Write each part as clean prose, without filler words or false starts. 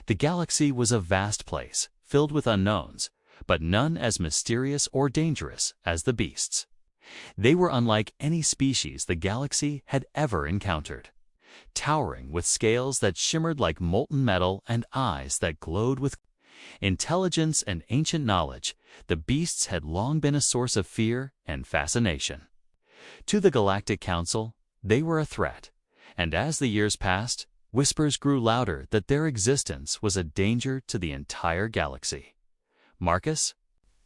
The galaxy was a vast place, filled with unknowns, but none as mysterious or dangerous as the beasts. They were unlike any species the galaxy had ever encountered. Towering with scales that shimmered like molten metal and eyes that glowed with intelligence and ancient knowledge, the beasts had long been a source of fear and fascination. To the Galactic Council, they were a threat, and as the years passed, whispers grew louder that their existence was a danger to the entire galaxy. Marcus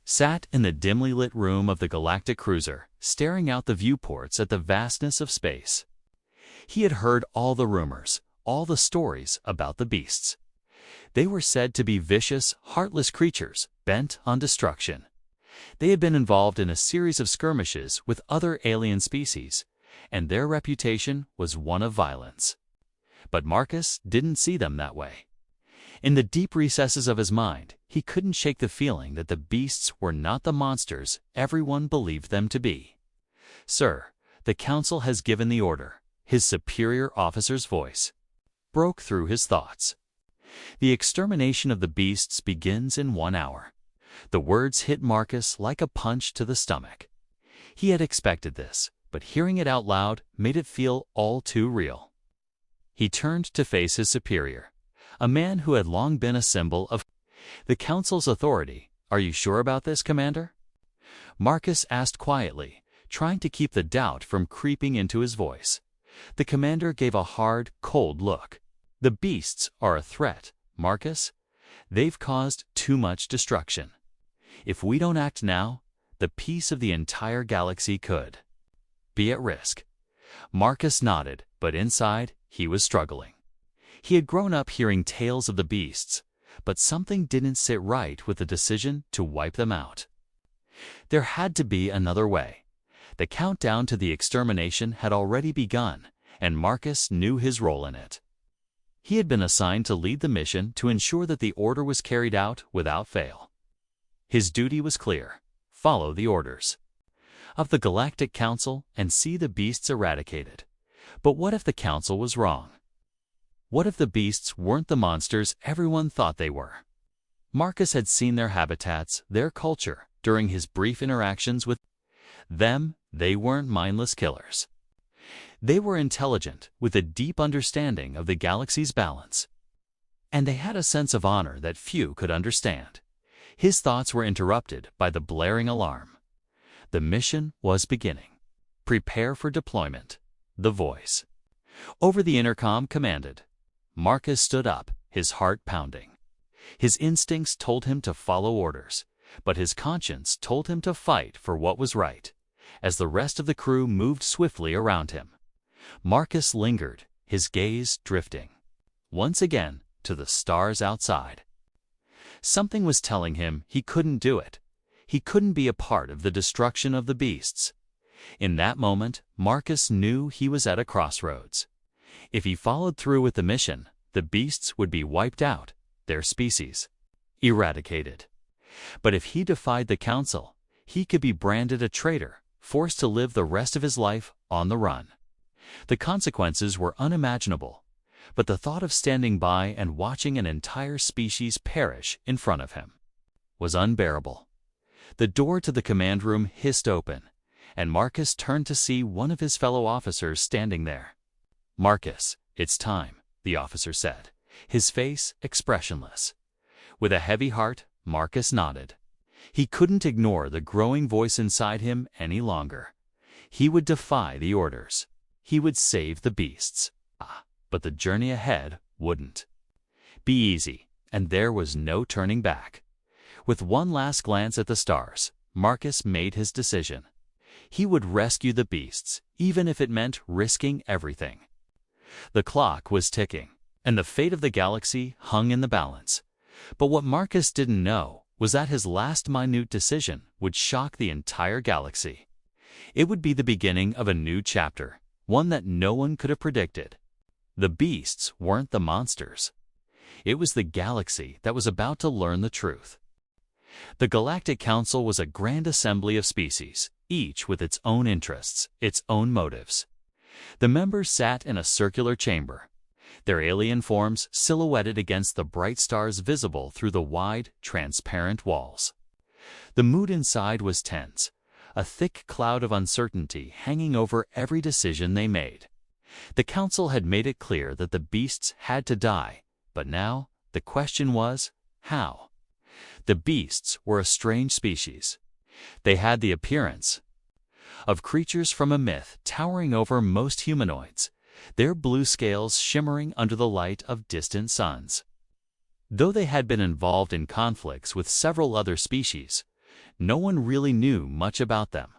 sat in the dimly lit room of the galactic cruiser, staring out the viewports at the vastness of space. He had heard all the rumors, all the stories about the beasts. They were said to be vicious, heartless creatures bent on destruction. They had been involved in a series of skirmishes with other alien species, and their reputation was one of violence. But Marcus didn't see them that way. In the deep recesses of his mind, he couldn't shake the feeling that the beasts were not the monsters everyone believed them to be. "Sir, the Council has given the order," his superior officer's voice broke through his thoughts. "The extermination of the beasts begins in 1 hour." The words hit Marcus like a punch to the stomach. He had expected this, but hearing it out loud made it feel all too real. He turned to face his superior, a man who had long been a symbol of the Council's authority. "Are you sure about this, Commander?" Marcus asked quietly, trying to keep the doubt from creeping into his voice. The commander gave a hard, cold look. "The beasts are a threat, Marcus. They've caused too much destruction. If we don't act now, the peace of the entire galaxy could be at risk." Marcus nodded, but inside, he was struggling. He had grown up hearing tales of the beasts, but something didn't sit right with the decision to wipe them out. There had to be another way. The countdown to the extermination had already begun, and Marcus knew his role in it. He had been assigned to lead the mission to ensure that the order was carried out without fail. His duty was clear: follow the orders of the Galactic Council and see the beasts eradicated. But what if the Council was wrong? What if the beasts weren't the monsters everyone thought they were? Marcus had seen their habitats, their culture, during his brief interactions with them. They weren't mindless killers. They were intelligent, with a deep understanding of the galaxy's balance. And they had a sense of honor that few could understand. His thoughts were interrupted by the blaring alarm. The mission was beginning. "Prepare for deployment," the voice over the intercom commanded. Marcus stood up, his heart pounding. His instincts told him to follow orders, but his conscience told him to fight for what was right. As the rest of the crew moved swiftly around him, Marcus lingered, his gaze drifting once again to the stars outside. Something was telling him he couldn't do it. He couldn't be a part of the destruction of the beasts. In that moment, Marcus knew he was at a crossroads. If he followed through with the mission, the beasts would be wiped out, their species eradicated. But if he defied the Council, he could be branded a traitor, forced to live the rest of his life on the run. The consequences were unimaginable, but the thought of standing by and watching an entire species perish in front of him was unbearable. The door to the command room hissed open, and Marcus turned to see one of his fellow officers standing there. "Marcus, it's time," the officer said, his face expressionless. With a heavy heart, Marcus nodded. He couldn't ignore the growing voice inside him any longer. He would defy the orders. He would save the beasts. But the journey ahead wouldn't be easy, and there was no turning back. With one last glance at the stars, Marcus made his decision. He would rescue the beasts, even if it meant risking everything. The clock was ticking, and the fate of the galaxy hung in the balance. But what Marcus didn't know was that his last minute decision would shock the entire galaxy. It would be the beginning of a new chapter, one that no one could have predicted. The beasts weren't the monsters. It was the galaxy that was about to learn the truth. The Galactic Council was a grand assembly of species, each with its own interests, its own motives. The members sat in a circular chamber. their alien forms silhouetted against the bright stars visible through the wide, transparent walls. The mood inside was tense, a thick cloud of uncertainty hanging over every decision they made. The council had made it clear that the beasts had to die, but now the question was, how? The beasts were a strange species. They had the appearance of creatures from a myth, towering over most humanoids, their blue scales shimmering under the light of distant suns. Though they had been involved in conflicts with several other species, no one really knew much about them.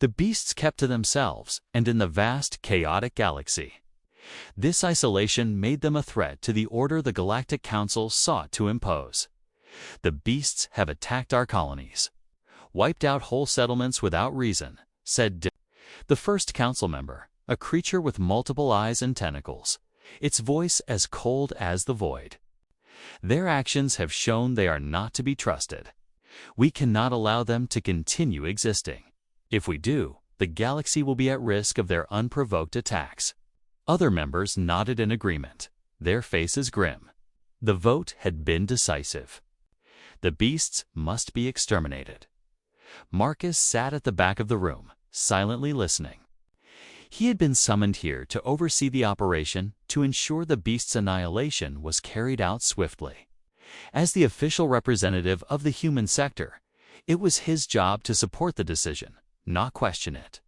The beasts kept to themselves and in the vast, chaotic galaxy. This isolation made them a threat to the order the Galactic Council sought to impose. The beasts have attacked our colonies, wiped out whole settlements without reason, said the first council member, a creature with multiple eyes and tentacles, its voice as cold as the void. Their actions have shown they are not to be trusted. We cannot allow them to continue existing. If we do, the galaxy will be at risk of their unprovoked attacks. Other members nodded in agreement, their faces grim. The vote had been decisive. The beasts must be exterminated. Marcus sat at the back of the room, silently listening. He had been summoned here to oversee the operation to ensure the beast's annihilation was carried out swiftly. As the official representative of the human sector, it was his job to support the decision, not question it.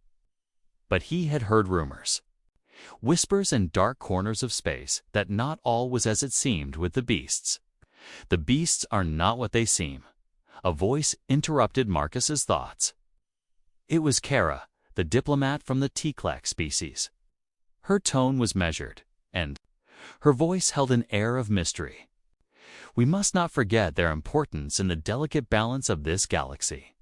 But he had heard rumors, whispers in dark corners of space, that not all was as it seemed with the beasts. The beasts are not what they seem. A voice interrupted Marcus's thoughts. It was Kara, the diplomat from the T-Clex species. Her tone was measured, and her voice held an air of mystery. We must not forget their importance in the delicate balance of this galaxy.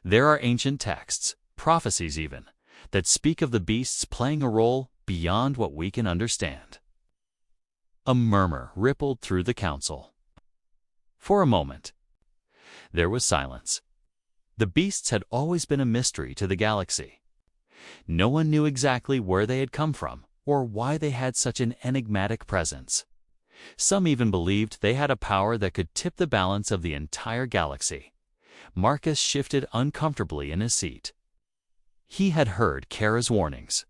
There are ancient texts, prophecies even, that speak of the beasts playing a role beyond what we can understand. A murmur rippled through the council. For a moment, there was silence. The beasts had always been a mystery to the galaxy. No one knew exactly where they had come from or why they had such an enigmatic presence. Some even believed they had a power that could tip the balance of the entire galaxy. Marcus shifted uncomfortably in his seat. He had heard Kara's warnings.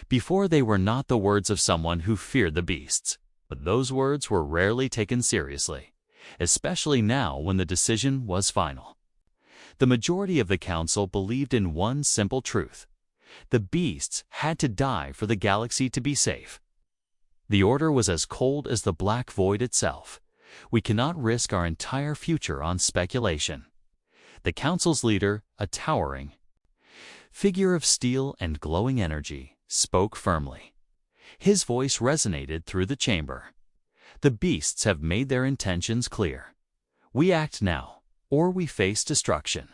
Before, they were not the words of someone who feared the beasts, but those words were rarely taken seriously, especially now when the decision was final. The majority of the council believed in one simple truth: the beasts had to die for the galaxy to be safe. The order was as cold as the black void itself. We cannot risk our entire future on speculation. The council's leader, a towering figure of steel and glowing energy, spoke firmly. His voice resonated through the chamber. The beasts have made their intentions clear. We act now, or we face destruction.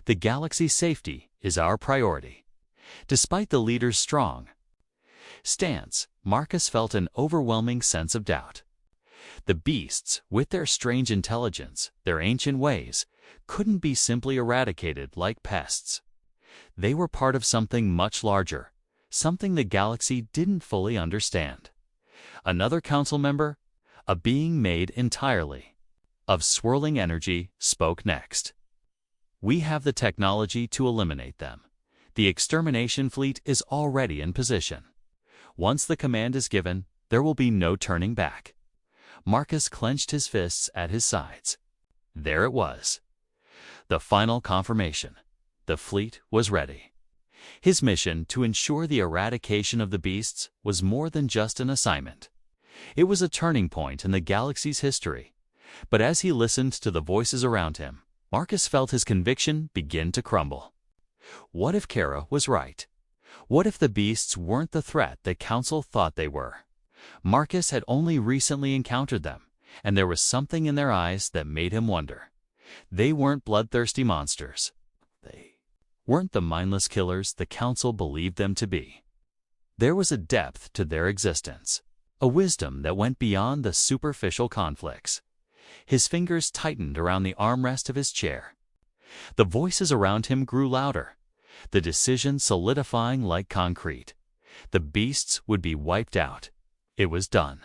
The galaxy's safety is our priority. Despite the leader's strong stance, Marcus felt an overwhelming sense of doubt. The beasts, with their strange intelligence, their ancient ways, couldn't be simply eradicated like pests. They were part of something much larger, something the galaxy didn't fully understand. Another council member, a being made entirely of swirling energy, spoke next. We have the technology to eliminate them. The extermination fleet is already in position. Once the command is given, there will be no turning back. Marcus clenched his fists at his sides. There it was. The final confirmation. The fleet was ready. His mission to ensure the eradication of the beasts was more than just an assignment. It was a turning point in the galaxy's history. But as he listened to the voices around him, Marcus felt his conviction begin to crumble. What if Kara was right? What if the beasts weren't the threat the council thought they were? Marcus had only recently encountered them, and there was something in their eyes that made him wonder. They weren't bloodthirsty monsters. They weren't the mindless killers the council believed them to be. There was a depth to their existence, a wisdom that went beyond the superficial conflicts. His fingers tightened around the armrest of his chair. The voices around him grew louder, the decision solidifying like concrete. The beasts would be wiped out. It was done.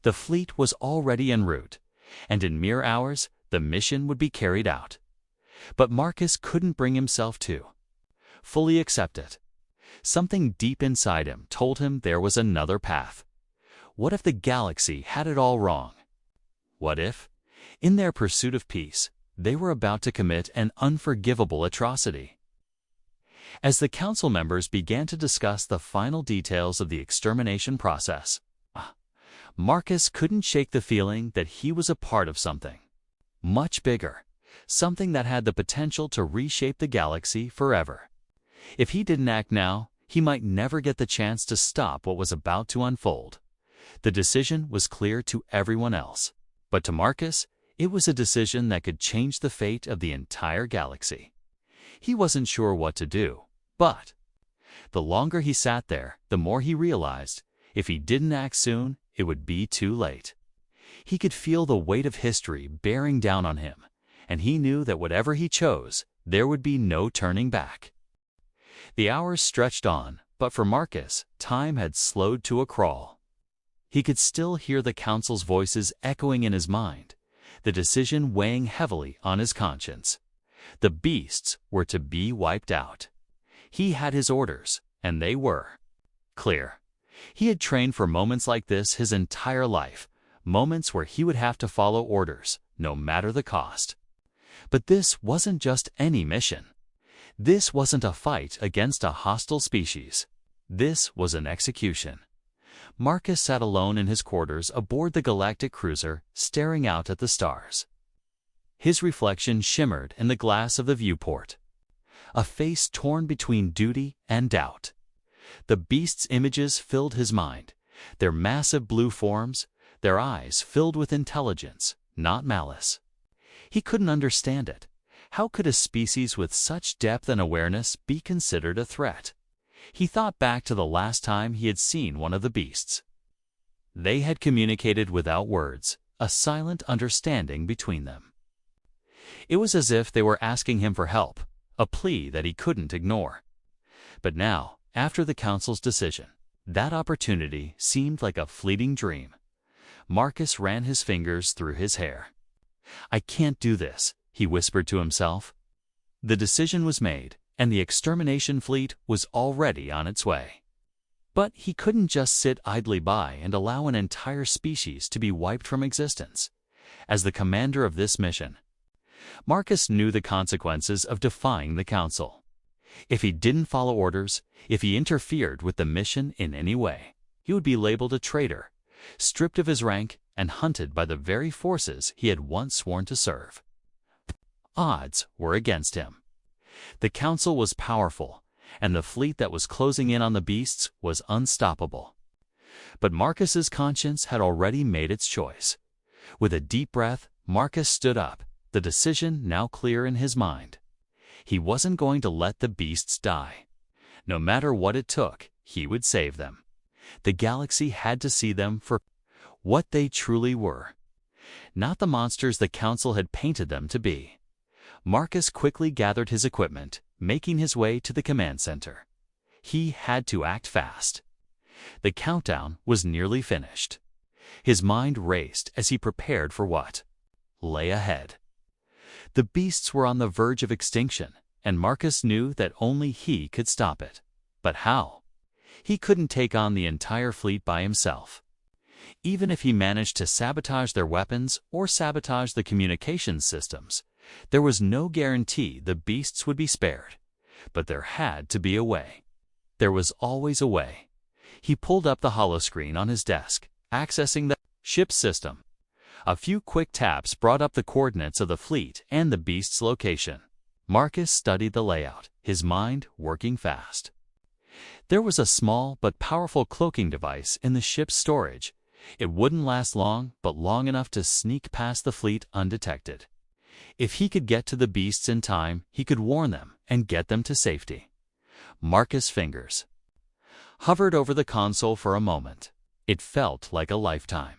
The fleet was already en route, and in mere hours, the mission would be carried out. But Marcus couldn't bring himself to fully accept it. Something deep inside him told him there was another path. What if the galaxy had it all wrong? What if, in their pursuit of peace, they were about to commit an unforgivable atrocity? As the council members began to discuss the final details of the extermination process, Marcus couldn't shake the feeling that he was a part of something much bigger, something that had the potential to reshape the galaxy forever. If he didn't act now, he might never get the chance to stop what was about to unfold. The decision was clear to everyone else, but to Marcus, it was a decision that could change the fate of the entire galaxy. He wasn't sure what to do, but the longer he sat there, the more he realized if he didn't act soon, it would be too late. He could feel the weight of history bearing down on him, and he knew that whatever he chose, there would be no turning back. The hours stretched on, but for Marcus, time had slowed to a crawl. He could still hear the council's voices echoing in his mind, the decision weighing heavily on his conscience. The beasts were to be wiped out. He had his orders, and they were clear. He had trained for moments like this his entire life, moments where he would have to follow orders, no matter the cost. But this wasn't just any mission. This wasn't a fight against a hostile species. This was an execution. Marcus sat alone in his quarters aboard the galactic cruiser, staring out at the stars. His reflection shimmered in the glass of the viewport. A face torn between duty and doubt. The beasts' images filled his mind, their massive blue forms, their eyes filled with intelligence, not malice. He couldn't understand it. How could a species with such depth and awareness be considered a threat? He thought back to the last time he had seen one of the beasts. They had communicated without words, a silent understanding between them. It was as if they were asking him for help, a plea that he couldn't ignore. But now, after the council's decision, that opportunity seemed like a fleeting dream. Marcus ran his fingers through his hair. "I can't do this," he whispered to himself. The decision was made, and the extermination fleet was already on its way. But he couldn't just sit idly by and allow an entire species to be wiped from existence. As the commander of this mission, Marcus knew the consequences of defying the council. If he didn't follow orders, if he interfered with the mission in any way, he would be labeled a traitor, stripped of his rank, and hunted by the very forces he had once sworn to serve. Odds were against him. The council was powerful, and the fleet that was closing in on the beasts was unstoppable. But Marcus's conscience had already made its choice. With a deep breath, Marcus stood up, the decision now clear in his mind. He wasn't going to let the beasts die. No matter what it took, he would save them. The galaxy had to see them for what they truly were, not the monsters the council had painted them to be. Marcus quickly gathered his equipment, making his way to the command center. He had to act fast. The countdown was nearly finished. His mind raced as he prepared for what lay ahead. The beasts were on the verge of extinction, and Marcus knew that only he could stop it. But how? He couldn't take on the entire fleet by himself. Even if he managed to sabotage their weapons or sabotage the communications systems, there was no guarantee the beasts would be spared. But there had to be a way. There was always a way. He pulled up the holoscreen on his desk, accessing the ship's system. A few quick taps brought up the coordinates of the fleet and the beast's location. Marcus studied the layout, his mind working fast. There was a small but powerful cloaking device in the ship's storage. It wouldn't last long, but long enough to sneak past the fleet undetected. If he could get to the beasts in time, he could warn them and get them to safety. Marcus' fingers hovered over the console for a moment. It felt like a lifetime.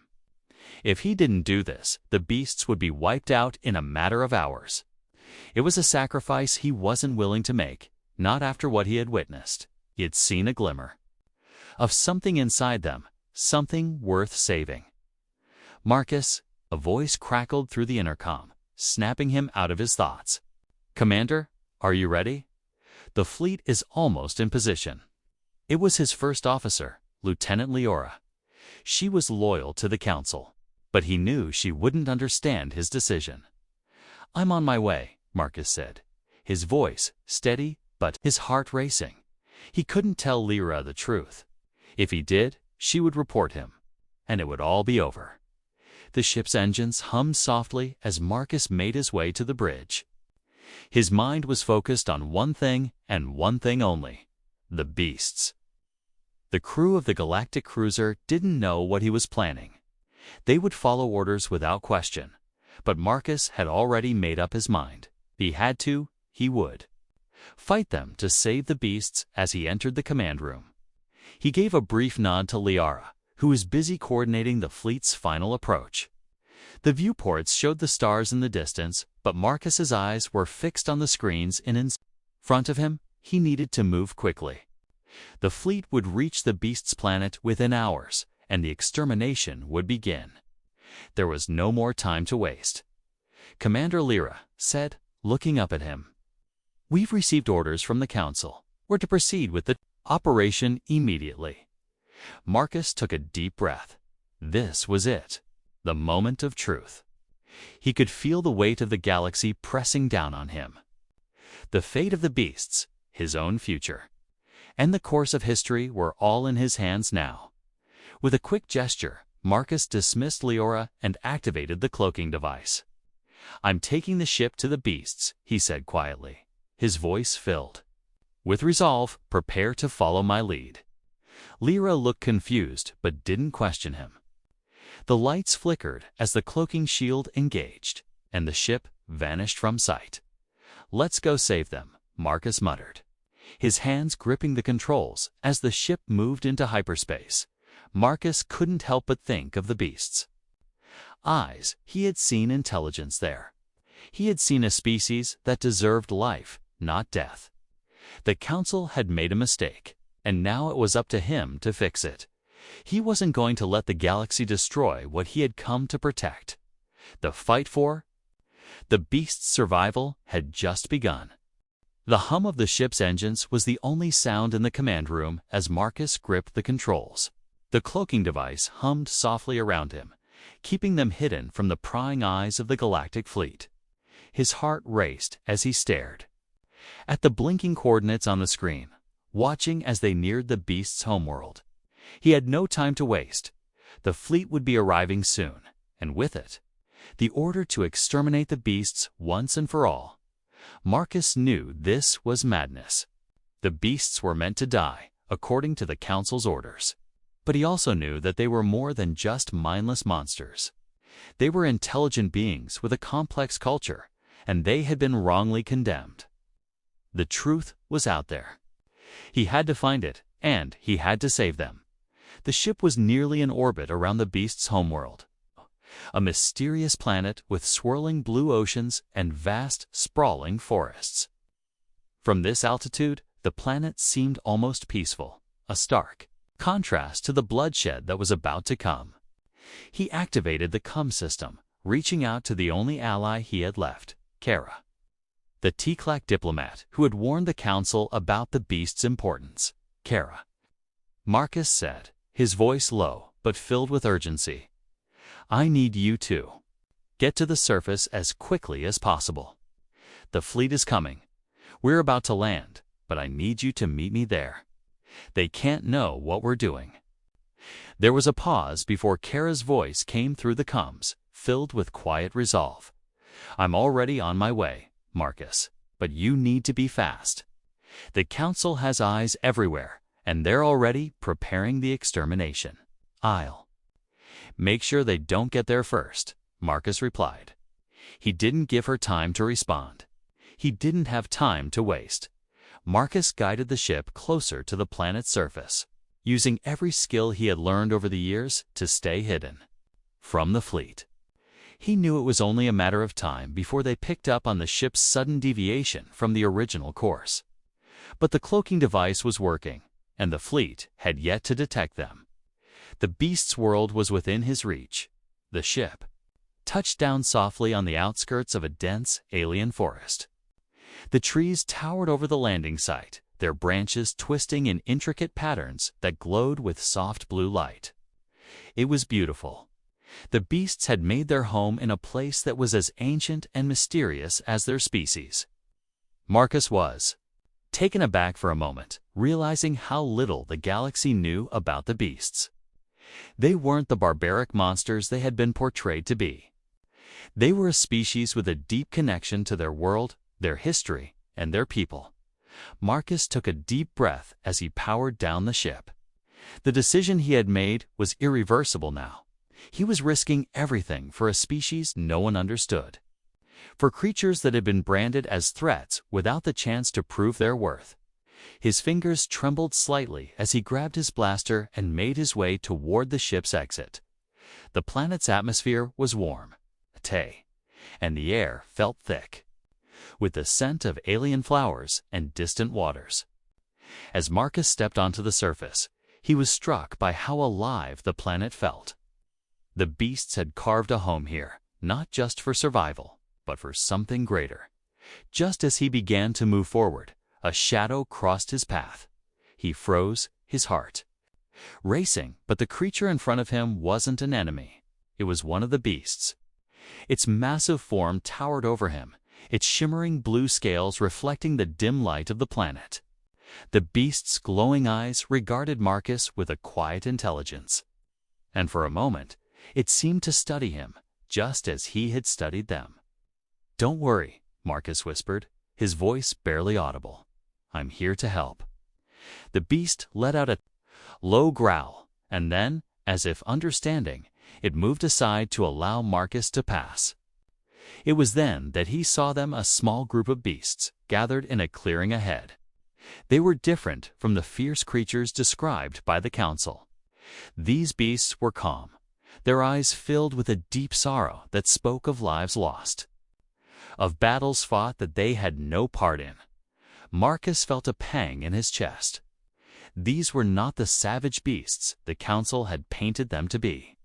If he didn't do this, the beasts would be wiped out in a matter of hours. It was a sacrifice he wasn't willing to make, not after what he had witnessed. He had seen a glimmer of something inside them, something worth saving. Marcus, a voice crackled through the intercom, snapping him out of his thoughts. Commander, are you ready? The fleet is almost in position. It was his first officer, Lieutenant Leora. She was loyal to the Council, but he knew she wouldn't understand his decision. I'm on my way, Marcus said, his voice steady but his heart racing. He couldn't tell Lyra the truth. If he did, she would report him, and it would all be over. The ship's engines hummed softly as Marcus made his way to the bridge. His mind was focused on one thing and one thing only: the beasts. The crew of the galactic cruiser didn't know what he was planning. They would follow orders without question, but Marcus had already made up his mind. He had to, he would. Fight them to save the beasts as he entered the command room. He gave a brief nod to Liara, who was busy coordinating the fleet's final approach. The viewports showed the stars in the distance, but Marcus's eyes were fixed on the screens in front of him. He needed to move quickly. The fleet would reach the beast's planet within hours, and the extermination would begin. There was no more time to waste. Commander Lyra said, looking up at him, "We've received orders from the Council. We're to proceed with the operation immediately." Marcus took a deep breath. This was it, the moment of truth. He could feel the weight of the galaxy pressing down on him. The fate of the beasts, his own future, and the course of history were all in his hands now. With a quick gesture, Marcus dismissed Leora and activated the cloaking device. "I'm taking the ship to the beasts," he said quietly, his voice filled with resolve. "Prepare to follow my lead." Lyra looked confused but didn't question him. The lights flickered as the cloaking shield engaged, and the ship vanished from sight. "Let's go save them," Marcus muttered, his hands gripping the controls as the ship moved into hyperspace. Marcus couldn't help but think of the beasts. Eyes, he had seen intelligence there. He had seen a species that deserved life, not death. The Council had made a mistake, and now it was up to him to fix it. He wasn't going to let the galaxy destroy what he had come to protect. The fight for the beast's survival had just begun. The hum of the ship's engines was the only sound in the command room as Marcus gripped the controls. The cloaking device hummed softly around him, keeping them hidden from the prying eyes of the galactic fleet. His heart raced as he stared at the blinking coordinates on the screen, watching as they neared the beast's homeworld. He had no time to waste. The fleet would be arriving soon, and with it, the order to exterminate the beasts once and for all. Marcus knew this was madness. The beasts were meant to die, according to the Council's orders. But he also knew that they were more than just mindless monsters. They were intelligent beings with a complex culture, and they had been wrongly condemned. The truth was out there. He had to find it, and he had to save them. The ship was nearly in orbit around the beast's homeworld, a mysterious planet with swirling blue oceans and vast, sprawling forests. From this altitude, the planet seemed almost peaceful, a stark contrast to the bloodshed that was about to come. He activated the CUM system, reaching out to the only ally he had left, Kara, the T-Clack diplomat who had warned the Council about the beast's importance. "Kara," Marcus said, his voice low but filled with urgency, "I need you to get to the surface as quickly as possible. The fleet is coming. We're about to land, but I need you to meet me there. They can't know what we're doing." There was a pause before Kara's voice came through the comms, filled with quiet resolve. "I'm already on my way, Marcus, but you need to be fast. The Council has eyes everywhere, and they're already preparing the extermination." "I'll make sure they don't get there first," Marcus replied. He didn't give her time to respond. He didn't have time to waste. Marcus guided the ship closer to the planet's surface, using every skill he had learned over the years to stay hidden from the fleet. He knew it was only a matter of time before they picked up on the ship's sudden deviation from the original course. But the cloaking device was working, and the fleet had yet to detect them. The beast's world was within his reach. The ship touched down softly on the outskirts of a dense alien forest. The trees towered over the landing site, their branches twisting in intricate patterns that glowed with soft blue light. It was beautiful. The beasts had made their home in a place that was as ancient and mysterious as their species. Marcus was taken aback for a moment, realizing how little the galaxy knew about the beasts. They weren't the barbaric monsters they had been portrayed to be. They were a species with a deep connection to their world, their history, and their people. Marcus took a deep breath as he powered down the ship. The decision he had made was irreversible now. He was risking everything for a species no one understood, for creatures that had been branded as threats without the chance to prove their worth. His fingers trembled slightly as he grabbed his blaster and made his way toward the ship's exit. The planet's atmosphere was warm, and the air felt thick, with the scent of alien flowers and distant waters. As Marcus stepped onto the surface, he was struck by how alive the planet felt. The beasts had carved a home here, not just for survival, but for something greater. Just as he began to move forward, a shadow crossed his path. He froze, his heart racing, but the creature in front of him wasn't an enemy. It was one of the beasts. Its massive form towered over him, its shimmering blue scales reflecting the dim light of the planet. The beast's glowing eyes regarded Marcus with a quiet intelligence, and for a moment, it seemed to study him, just as he had studied them. "Don't worry," Marcus whispered, his voice barely audible. "I'm here to help." The beast let out a low growl, and then, as if understanding, it moved aside to allow Marcus to pass. It was then that he saw them, a small group of beasts, gathered in a clearing ahead. They were different from the fierce creatures described by the council. These beasts were calm, their eyes filled with a deep sorrow that spoke of lives lost, of battles fought that they had no part in. Marcus felt a pang in his chest. These were not the savage beasts the council had painted them to be.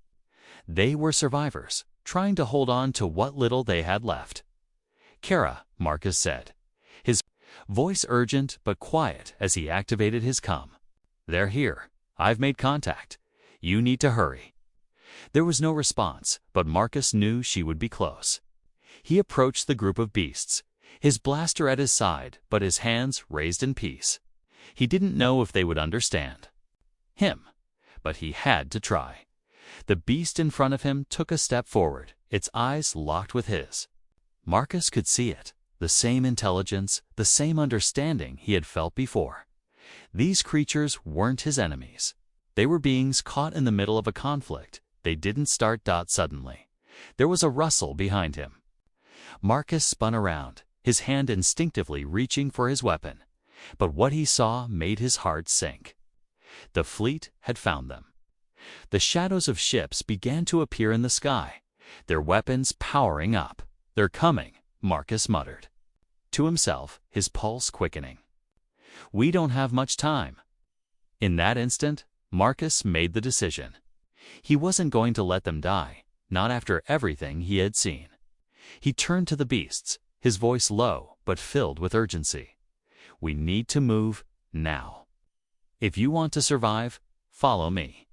They were survivors, trying to hold on to what little they had left. "Kara," Marcus said, his voice urgent but quiet as he activated his comm. "They're here. I've made contact. You need to hurry." There was no response, but Marcus knew she would be close. He approached the group of beasts, his blaster at his side but his hands raised in peace. He didn't know if they would understand him, but he had to try. The beast in front of him took a step forward, its eyes locked with his. Marcus could see it, the same intelligence, the same understanding he had felt before. These creatures weren't his enemies. They were beings caught in the middle of a conflict. They didn't start suddenly. There was a rustle behind him. Marcus spun around, his hand instinctively reaching for his weapon. But what he saw made his heart sink. The fleet had found them. The shadows of ships began to appear in the sky, their weapons powering up. "They're coming," Marcus muttered to himself, his pulse quickening. "We don't have much time." In that instant, Marcus made the decision. He wasn't going to let them die, not after everything he had seen. He turned to the beasts, his voice low but filled with urgency. "We need to move now. If you want to survive, follow me."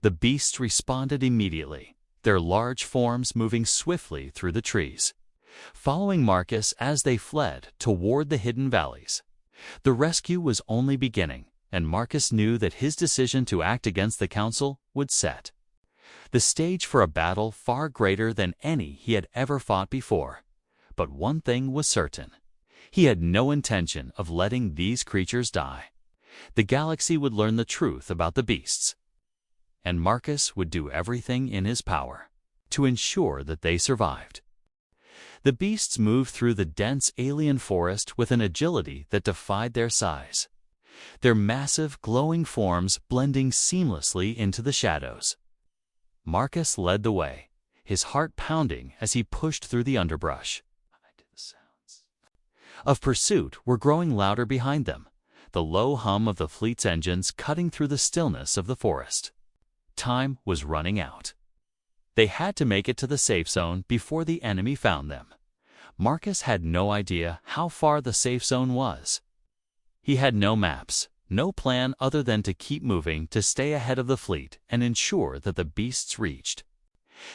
The beasts responded immediately, their large forms moving swiftly through the trees, following Marcus as they fled toward the hidden valleys. The rescue was only beginning, and Marcus knew that his decision to act against the council would set the stage for a battle far greater than any he had ever fought before. But one thing was certain. He had no intention of letting these creatures die. The galaxy would learn the truth about the beasts, and Marcus would do everything in his power to ensure that they survived. The beasts moved through the dense alien forest with an agility that defied their size, their massive, glowing forms blending seamlessly into the shadows. Marcus led the way, his heart pounding as he pushed through the underbrush. The sounds of pursuit were growing louder behind them, the low hum of the fleet's engines cutting through the stillness of the forest. time was running out. They had to make it to the safe zone before the enemy found them. Marcus had no idea how far the safe zone was. He had no maps, no plan other than to keep moving to stay ahead of the fleet and ensure that the beasts reached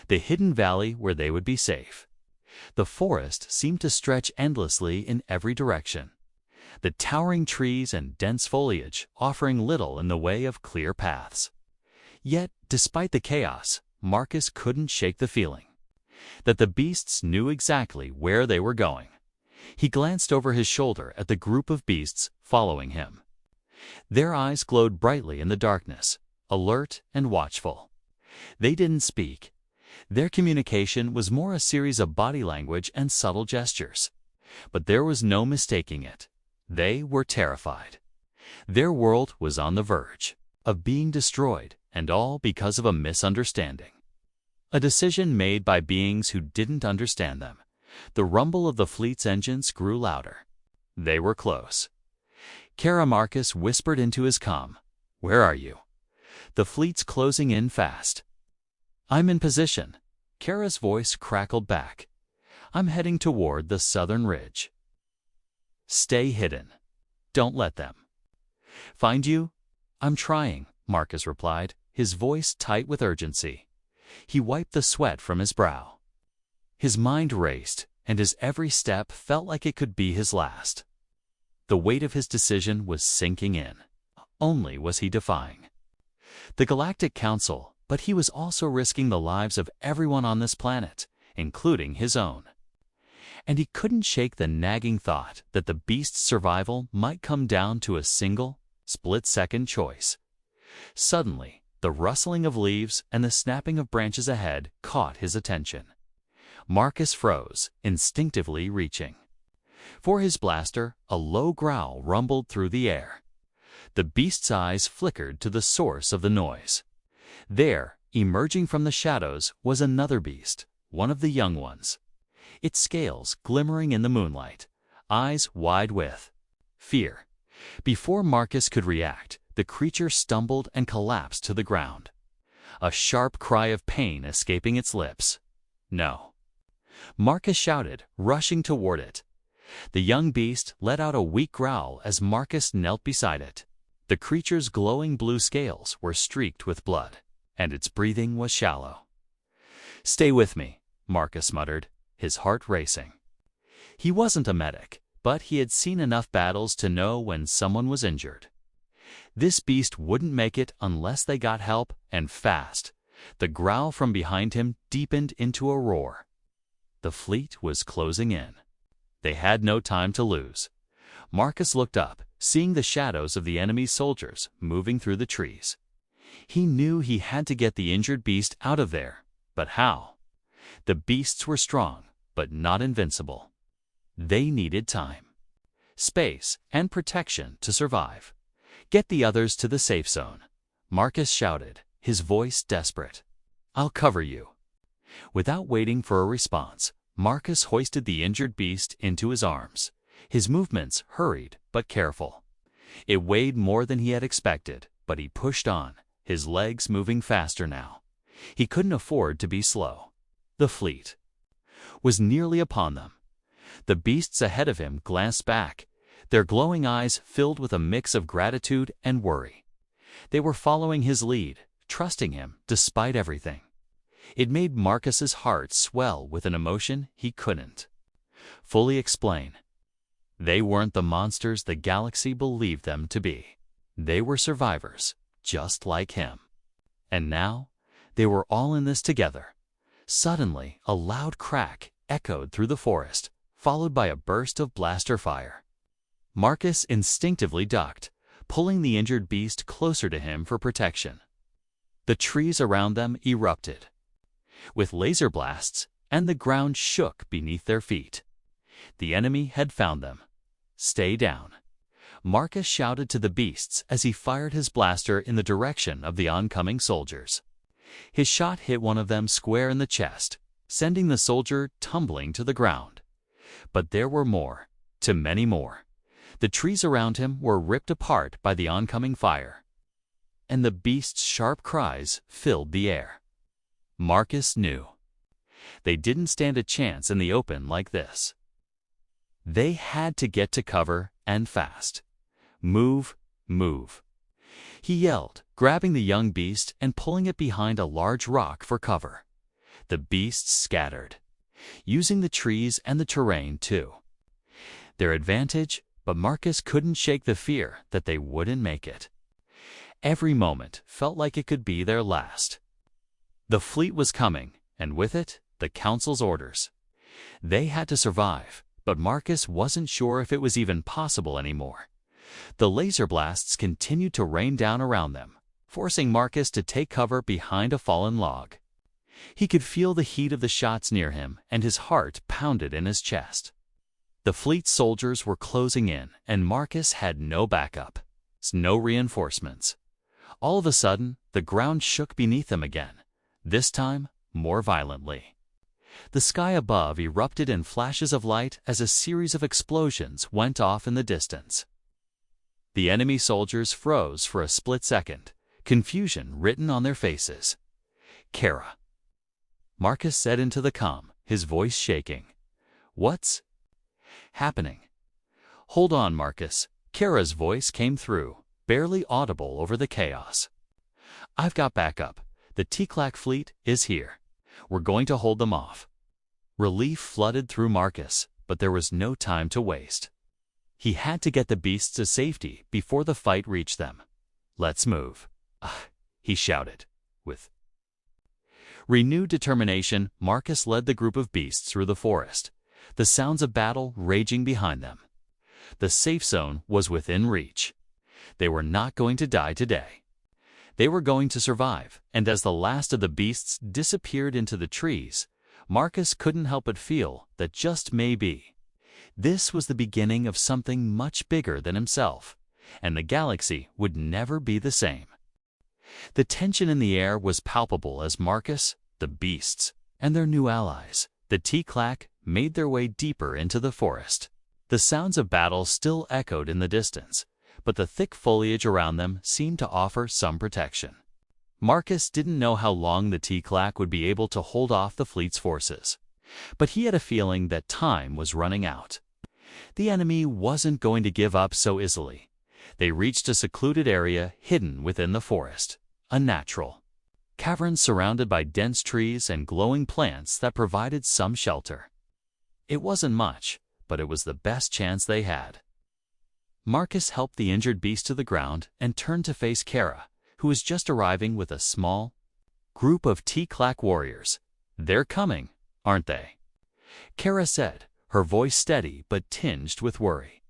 the hidden valley where they would be safe. The forest seemed to stretch endlessly in every direction, the towering trees and dense foliage offering little in the way of clear paths. Yet, despite the chaos, Marcus couldn't shake the feeling that the beasts knew exactly where they were going. He glanced over his shoulder at the group of beasts following him. Their eyes glowed brightly in the darkness, alert and watchful. They didn't speak. Their communication was more a series of body language and subtle gestures. But there was no mistaking it. They were terrified. Their world was on the verge of being destroyed, and all because of a misunderstanding. A decision made by beings who didn't understand them. The rumble of the fleet's engines grew louder. They were close. Marcus whispered into his comm, "Where are you?" "The fleet's closing in fast." "I'm in position." Kara's voice crackled back. "I'm heading toward the southern ridge." "Stay hidden. Don't let them find you." "I'm trying," Marcus replied, his voice tight with urgency. He wiped the sweat from his brow. His mind raced, and his every step felt like it could be his last. The weight of his decision was sinking in. Only was he defying the Galactic Council, but he was also risking the lives of everyone on this planet, including his own. And he couldn't shake the nagging thought that the beast's survival might come down to a single, split-second choice. Suddenly, the rustling of leaves and the snapping of branches ahead caught his attention. Marcus froze, instinctively reaching for his blaster. A low growl rumbled through the air. The beast's eyes flickered to the source of the noise. There, emerging from the shadows, was another beast, one of the young ones. Its scales glimmering in the moonlight, eyes wide with fear. Before Marcus could react, the creature stumbled and collapsed to the ground, a sharp cry of pain escaping its lips. "No!" Marcus shouted, rushing toward it. The young beast let out a weak growl as Marcus knelt beside it. The creature's glowing blue scales were streaked with blood, and its breathing was shallow. "Stay with me," Marcus muttered, his heart racing. He wasn't a medic, but he had seen enough battles to know when someone was injured. This beast wouldn't make it unless they got help, and fast. The growl from behind him deepened into a roar. The fleet was closing in. They had no time to lose. Marcus looked up, seeing the shadows of the enemy's soldiers moving through the trees. He knew he had to get the injured beast out of there, but how? The beasts were strong, but not invincible. They needed time, space, and protection to survive. "Get the others to the safe zone," Marcus shouted, his voice desperate. "I'll cover you." Without waiting for a response, Marcus hoisted the injured beast into his arms. His movements hurried but careful. It weighed more than he had expected, but he pushed on, his legs moving faster now. He couldn't afford to be slow. The fleet was nearly upon them. The beasts ahead of him glanced back, their glowing eyes filled with a mix of gratitude and worry. They were following his lead, trusting him despite everything. It made Marcus's heart swell with an emotion he couldn't fully explain. They weren't the monsters the galaxy believed them to be. They were survivors, just like him. And now, they were all in this together. Suddenly, a loud crack echoed through the forest, followed by a burst of blaster fire. Marcus instinctively ducked, pulling the injured beast closer to him for protection. The trees around them erupted with laser blasts, and the ground shook beneath their feet. The enemy had found them. "Stay down," Marcus shouted to the beasts as he fired his blaster in the direction of the oncoming soldiers. His shot hit one of them square in the chest, sending the soldier tumbling to the ground. But there were more, too many more. The trees around him were ripped apart by the oncoming fire. and the beast's sharp cries filled the air. Marcus knew. They didn't stand a chance in the open like this. They had to get to cover, and fast. Move, move. He yelled, grabbing the young beast and pulling it behind a large rock for cover. The beasts scattered, using the trees and the terrain too. Their advantage, but Marcus couldn't shake the fear that they wouldn't make it. Every moment felt like it could be their last. The fleet was coming, and with it, the Council's orders. They had to survive, but Marcus wasn't sure if it was even possible anymore. The laser blasts continued to rain down around them, forcing Marcus to take cover behind a fallen log. He could feel the heat of the shots near him, and his heart pounded in his chest. The fleet's soldiers were closing in, and Marcus had no backup, no reinforcements. All of a sudden, the ground shook beneath him again, this time more violently. The sky above erupted in flashes of light as a series of explosions went off in the distance. The enemy soldiers froze for a split second, confusion written on their faces. "Kara," Marcus said into the comm, his voice shaking. "What's happening?" "Hold on, Marcus." Kara's voice came through, barely audible over the chaos. "I've got backup. The T-Clack fleet is here. We're going to hold them off." Relief flooded through Marcus, but there was no time to waste. He had to get the beasts to safety before the fight reached them. "Let's move," he shouted. With renewed determination, Marcus led the group of beasts through the forest, the sounds of battle raging behind them. The safe zone was within reach. They were not going to die today. They were going to survive, and as the last of the beasts disappeared into the trees, Marcus couldn't help but feel that just maybe this was the beginning of something much bigger than himself, and the galaxy would never be the same. The tension in the air was palpable as Marcus, the beasts, and their new allies, the T-Clack, made their way deeper into the forest. The sounds of battle still echoed in the distance, but the thick foliage around them seemed to offer some protection. Marcus didn't know how long the T-Clack would be able to hold off the fleet's forces, but he had a feeling that time was running out. The enemy wasn't going to give up so easily. They reached a secluded area hidden within the forest, a natural cavern surrounded by dense trees and glowing plants that provided some shelter. It wasn't much, but it was the best chance they had. Marcus helped the injured beast to the ground and turned to face Kara, who was just arriving with a small group of T-Clack warriors. "They're coming, aren't they?" Kara said, her voice steady but tinged with worry.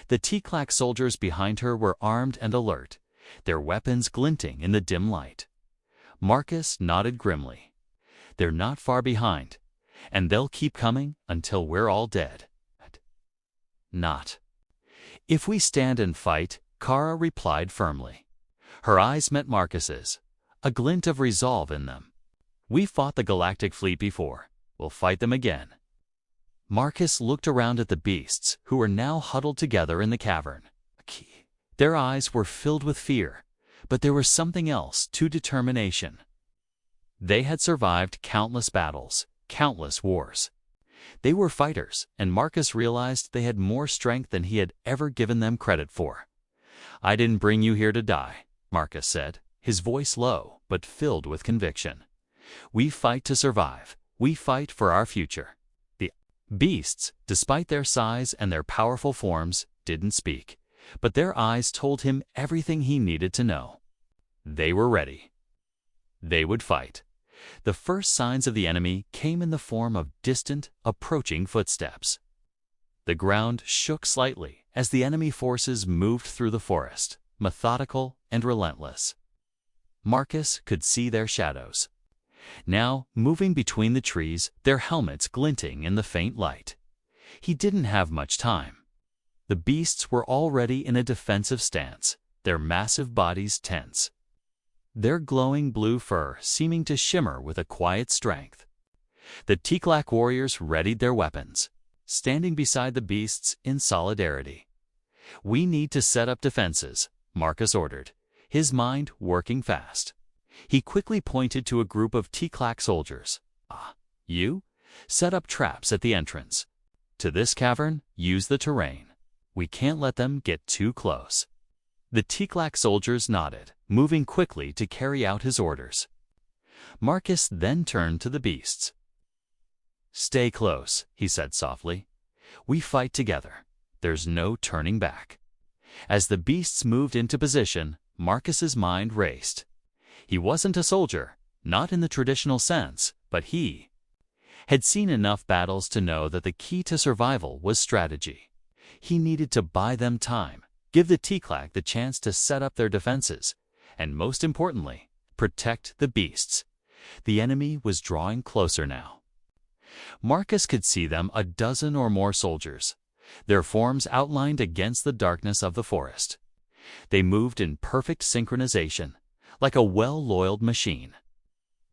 The T-Clack soldiers behind her were armed and alert, their weapons glinting in the dim light. Marcus nodded grimly. "They're not far behind, and they'll keep coming until we're all dead." "Not if we stand and fight," Kara replied firmly. Her eyes met Marcus's, a glint of resolve in them. "We fought the Galactic Fleet before. We'll fight them again." Marcus looked around at the beasts, who were now huddled together in the cavern. Their eyes were filled with fear, but there was something else to determination. They had survived countless battles, countless wars. They were fighters, and Marcus realized they had more strength than he had ever given them credit for. "I didn't bring you here to die," Marcus said, his voice low but filled with conviction. "We fight to survive. We fight for our future." The beasts, despite their size and their powerful forms, didn't speak, but their eyes told him everything he needed to know. They were ready. They would fight. The first signs of the enemy came in the form of distant, approaching footsteps. The ground shook slightly as the enemy forces moved through the forest, methodical and relentless. Marcus could see their shadows, now moving between the trees, their helmets glinting in the faint light. He didn't have much time. The beasts were already in a defensive stance, their massive bodies tense, their glowing blue fur seeming to shimmer with a quiet strength. The T-Clack warriors readied their weapons, standing beside the beasts in solidarity. "We need to set up defenses," Marcus ordered, his mind working fast. He quickly pointed to a group of T-clack soldiers. "Ah, you? Set up traps at the entrance. To this cavern, use the terrain. We can't let them get too close." The T-clack soldiers nodded, moving quickly to carry out his orders. Marcus then turned to the beasts. "Stay close," he said softly. "We fight together. There's no turning back." As the beasts moved into position, Marcus's mind raced. He wasn't a soldier, not in the traditional sense, but he had seen enough battles to know that the key to survival was strategy. He needed to buy them time, give the T-clack the chance to set up their defenses, and most importantly, protect the beasts. The enemy was drawing closer now. Marcus could see them, a dozen or more soldiers, their forms outlined against the darkness of the forest. They moved in perfect synchronization, like a well-oiled machine.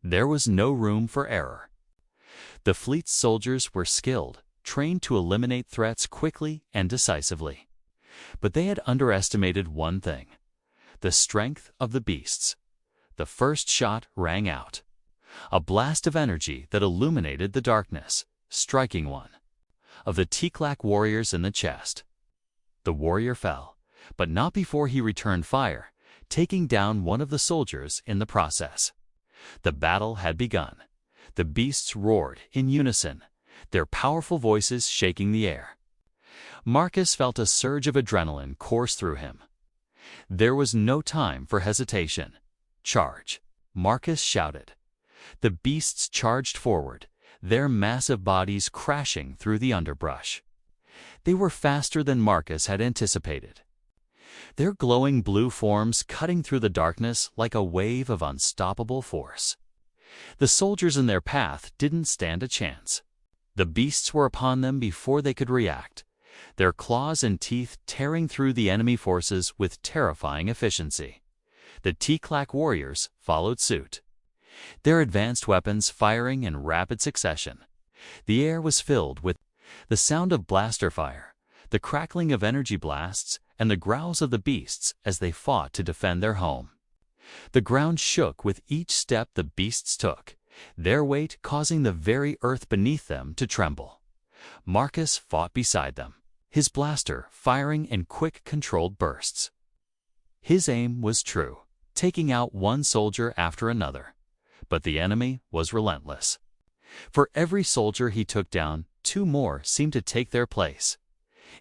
There was no room for error. The fleet's soldiers were skilled, trained to eliminate threats quickly and decisively. But they had underestimated one thing: the strength of the beasts. The first shot rang out, a blast of energy that illuminated the darkness, striking one of the T-clack warriors in the chest. The warrior fell, but not before he returned fire, taking down one of the soldiers in the process. The battle had begun. The beasts roared in unison, their powerful voices shaking the air. Marcus felt a surge of adrenaline course through him. There was no time for hesitation. "Charge!" Marcus shouted. The beasts charged forward, their massive bodies crashing through the underbrush. They were faster than Marcus had anticipated, their glowing blue forms cutting through the darkness like a wave of unstoppable force. The soldiers in their path didn't stand a chance. The beasts were upon them before they could react, their claws and teeth tearing through the enemy forces with terrifying efficiency. The T-clack warriors followed suit, their advanced weapons firing in rapid succession. The air was filled with the sound of blaster fire, the crackling of energy blasts, and the growls of the beasts as they fought to defend their home. The ground shook with each step the beasts took, their weight causing the very earth beneath them to tremble. Marcus fought beside them, his blaster firing in quick, controlled bursts. His aim was true, taking out one soldier after another. But the enemy was relentless. For every soldier he took down, two more seemed to take their place.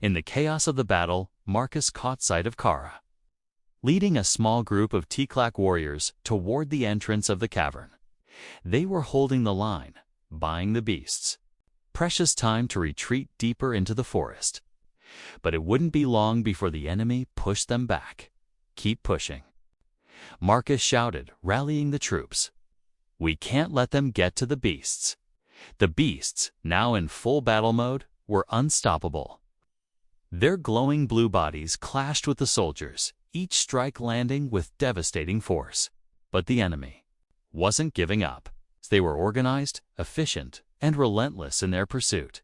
In the chaos of the battle, Marcus caught sight of Kara, leading a small group of T-clack warriors toward the entrance of the cavern. They were holding the line, buying the beasts precious time to retreat deeper into the forest. But it wouldn't be long before the enemy pushed them back. "Keep pushing," Marcus shouted, rallying the troops. "We can't let them get to the beasts." The beasts, now in full battle mode, were unstoppable. Their glowing blue bodies clashed with the soldiers, each strike landing with devastating force. But the enemy wasn't giving up. They were organized, efficient, and relentless in their pursuit.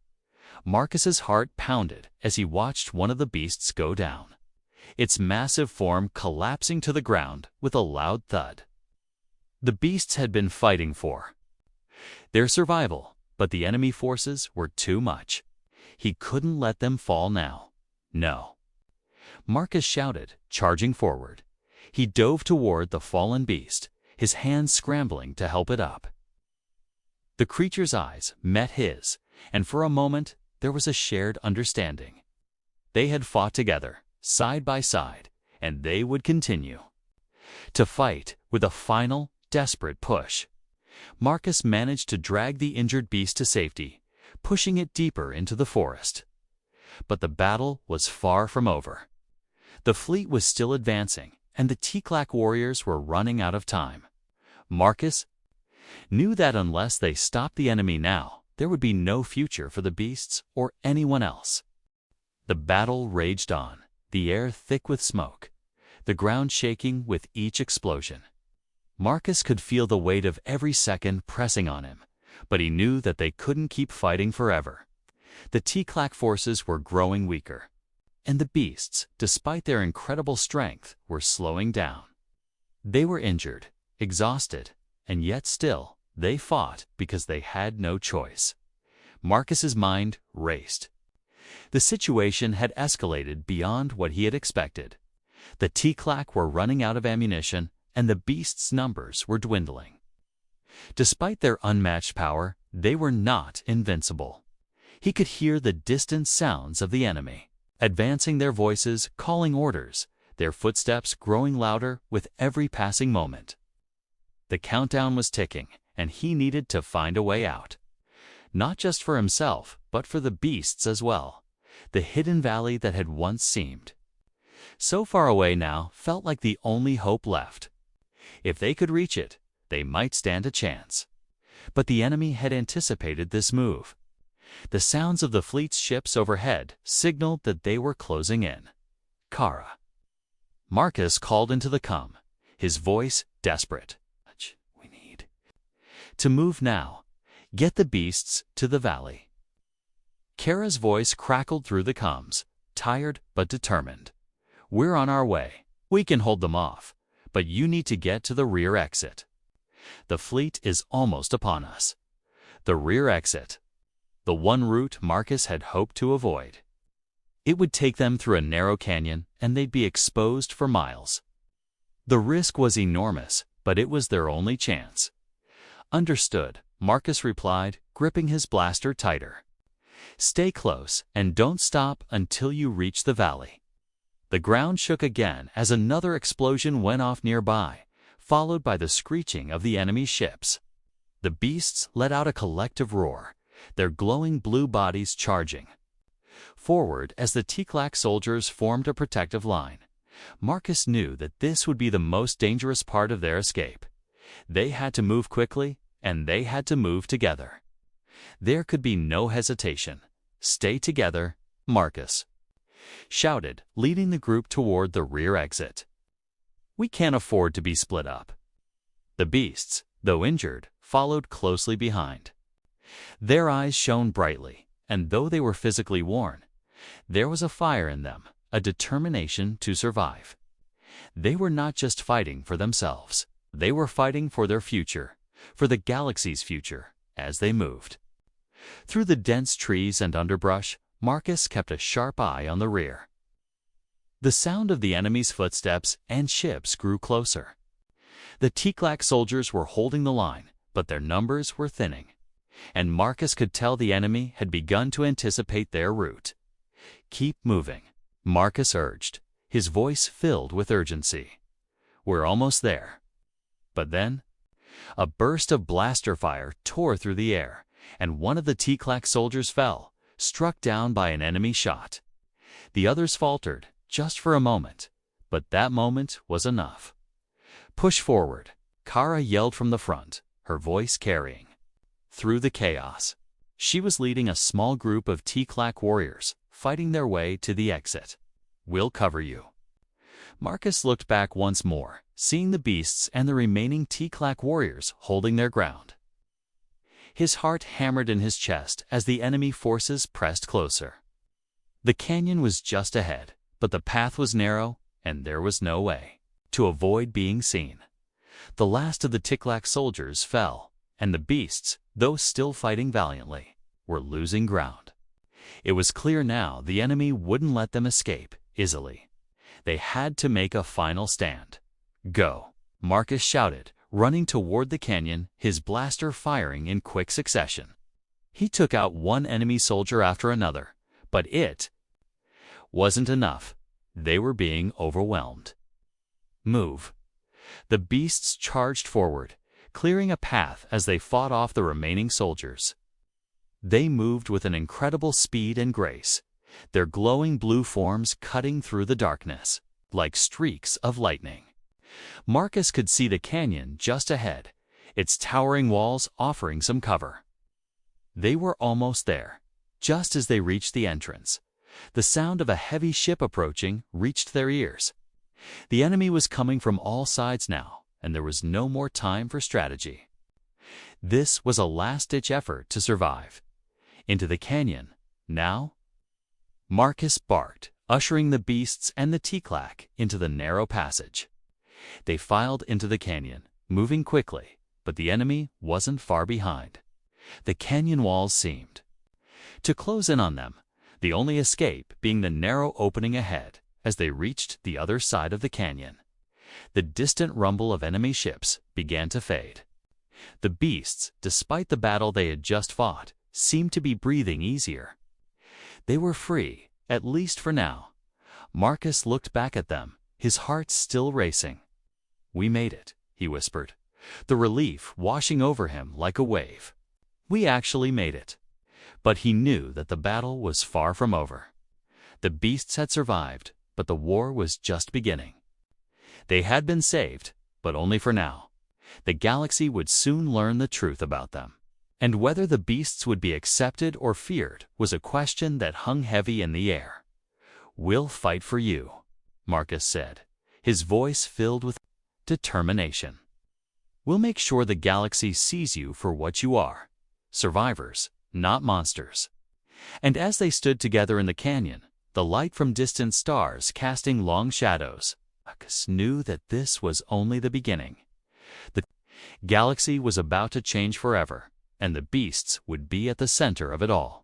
Marcus's heart pounded as he watched one of the beasts go down, its massive form collapsing to the ground with a loud thud. The beasts had been fighting for their survival, but the enemy forces were too much. He couldn't let them fall now. No. Marcus shouted, charging forward. He dove toward the fallen beast, his hands scrambling to help it up. The creature's eyes met his, and for a moment there was a shared understanding. They had fought together, side by side, and they would continue to fight with a final, desperate push. Marcus managed to drag the injured beast to safety, pushing it deeper into the forest. But the battle was far from over. The fleet was still advancing, and the T-clack warriors were running out of time. Marcus knew that unless they stopped the enemy now, there would be no future for the beasts or anyone else. The battle raged on, the air thick with smoke, the ground shaking with each explosion. Marcus could feel the weight of every second pressing on him, but he knew that they couldn't keep fighting forever. The T-clack forces were growing weaker, and the beasts, despite their incredible strength, were slowing down. They were injured, exhausted, and yet still, they fought because they had no choice. Marcus's mind raced. The situation had escalated beyond what he had expected. The T-Clack were running out of ammunition, and the beasts' numbers were dwindling. Despite their unmatched power, they were not invincible. He could hear the distant sounds of the enemy, advancing their voices, calling orders, their footsteps growing louder with every passing moment. The countdown was ticking, and he needed to find a way out. Not just for himself, but for the beasts as well. The hidden valley that had once seemed so far away now felt like the only hope left. If they could reach it, they might stand a chance. But the enemy had anticipated this move. The sounds of the fleet's ships overhead signaled that they were closing in. Kara. Marcus called into the com, his voice desperate. We need to move now. Get the beasts to the valley. Kara's voice crackled through the comms, tired but determined. We're on our way. We can hold them off, but you need to get to the rear exit. The fleet is almost upon us. The rear exit. The one route Marcus had hoped to avoid. It would take them through a narrow canyon, and they'd be exposed for miles. The risk was enormous, but it was their only chance. Understood, Marcus replied, gripping his blaster tighter. Stay close, and don't stop until you reach the valley. The ground shook again as another explosion went off nearby, followed by the screeching of the enemy ships. The beasts let out a collective roar, their glowing blue bodies charging forward as the T-Clack soldiers formed a protective line. Marcus knew that this would be the most dangerous part of their escape. They had to move quickly, and they had to move together. There could be no hesitation. Stay together, Marcus shouted, leading the group toward the rear exit. We can't afford to be split up. The beasts, though injured, followed closely behind. Their eyes shone brightly, and though they were physically worn, there was a fire in them, a determination to survive. They were not just fighting for themselves. They were fighting for their future, for the Galaxy's future, as they moved. Through the dense trees and underbrush, Marcus kept a sharp eye on the rear. The sound of the enemy's footsteps and ships grew closer. The T-Clack soldiers were holding the line, but their numbers were thinning, and Marcus could tell the enemy had begun to anticipate their route. Keep moving, Marcus urged, his voice filled with urgency. We're almost there. But then, a burst of blaster fire tore through the air, and one of the T-Clack soldiers fell, struck down by an enemy shot. The others faltered, just for a moment, but that moment was enough. Push forward, Kara yelled from the front, her voice carrying through the chaos. She was leading a small group of T-Clack warriors, fighting their way to the exit. We'll cover you. Marcus looked back once more, seeing the beasts and the remaining T-Clack warriors holding their ground. His heart hammered in his chest as the enemy forces pressed closer. The canyon was just ahead, but the path was narrow, and there was no way to avoid being seen. The last of the T-Clack soldiers fell, and the beasts, though still fighting valiantly, were losing ground. It was clear now the enemy wouldn't let them escape easily. They had to make a final stand. Go, Marcus shouted, running toward the canyon, his blaster firing in quick succession. He took out one enemy soldier after another, but it wasn't enough. They were being overwhelmed. Move. The beasts charged forward, clearing a path as they fought off the remaining soldiers. They moved with an incredible speed and grace, their glowing blue forms cutting through the darkness, like streaks of lightning. Marcus could see the canyon just ahead, its towering walls offering some cover. They were almost there. Just as they reached the entrance, the sound of a heavy ship approaching reached their ears. The enemy was coming from all sides now, and there was no more time for strategy. This was a last-ditch effort to survive. Into the canyon, now? Marcus barked, ushering the beasts and the T-Clack into the narrow passage. They filed into the canyon, moving quickly, but the enemy wasn't far behind. The canyon walls seemed to close in on them, the only escape being the narrow opening ahead as they reached the other side of the canyon. The distant rumble of enemy ships began to fade. The beasts, despite the battle they had just fought, seemed to be breathing easier. They were free, at least for now. Marcus looked back at them, his heart still racing. "We made it," he whispered, the relief washing over him like a wave. We actually made it. But he knew that the battle was far from over. The beasts had survived, but the war was just beginning. They had been saved, but only for now. The galaxy would soon learn the truth about them. And whether the beasts would be accepted or feared was a question that hung heavy in the air. "We'll fight for you," Marcus said, his voice filled with determination. "We'll make sure the galaxy sees you for what you are, survivors, not monsters." And as they stood together in the canyon, the light from distant stars casting long shadows, Marcus knew that this was only the beginning. The galaxy was about to change forever, and the beasts would be at the center of it all.